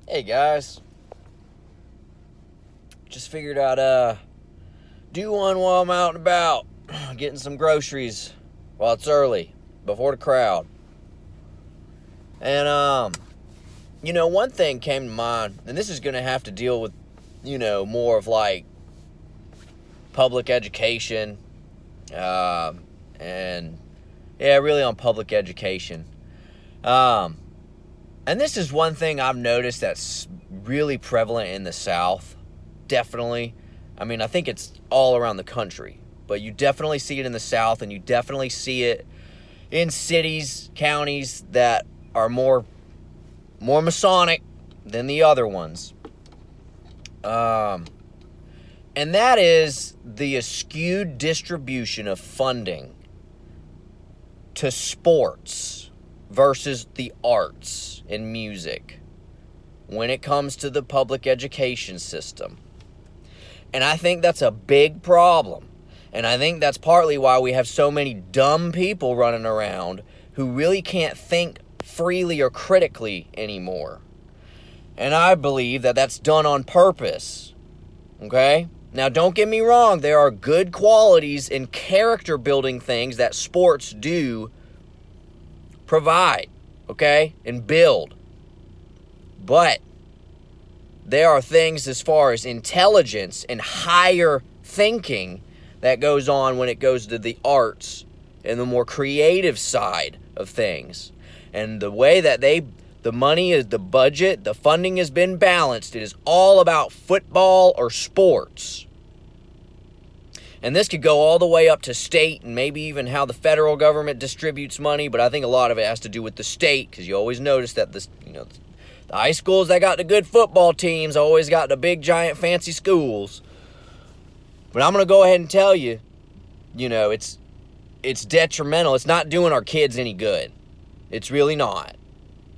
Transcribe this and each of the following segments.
Hey guys, just figured I'd do one while I'm out and about, getting some groceries while it's early, before the crowd. And one thing came to mind, and this is gonna have to deal with, more of like public education, and yeah, really on public education. And this is one thing I've noticed that's really prevalent in the South. Definitely. I mean, I think it's all around the country, but you definitely see it in the South, and you definitely see it in cities, counties that are more Masonic than the other ones. And that is the skewed distribution of funding to sports versus the arts and music when it comes to the public education system. And I think that's a big problem. And I think that's partly why we have so many dumb people running around who really can't think freely or critically anymore. And I believe that that's done on purpose. Okay? Now, don't get me wrong. There are good qualities in character building things that sports do provide, okay, and build. But there are things as far as intelligence and higher thinking that goes on when it goes to the arts and the more creative side of things. And the way that the money is, the budget, the funding has been balanced. It is all about football or sports. And this could go all the way up to state and maybe even how the federal government distributes money, but I think a lot of it has to do with the state, because you always notice that the high schools that got the good football teams always got the big giant fancy schools. But I'm going to go ahead and tell you, it's detrimental. It's not doing our kids any good. It's really not.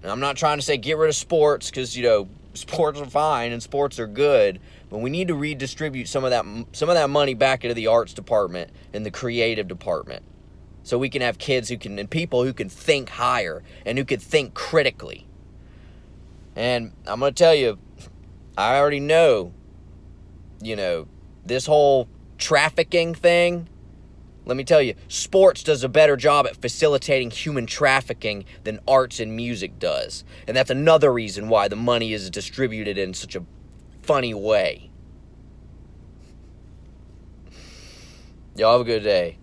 And I'm not trying to say get rid of sports, because sports are fine and sports are good, but we need to redistribute some of that money back into the arts department and the creative department, so we can have kids and people who can think higher and who can think critically. And I'm going to tell you, I already know, this whole trafficking thing. Let me tell you, sports does a better job at facilitating human trafficking than arts and music does. And that's another reason why the money is distributed in such a funny way. Y'all have a good day.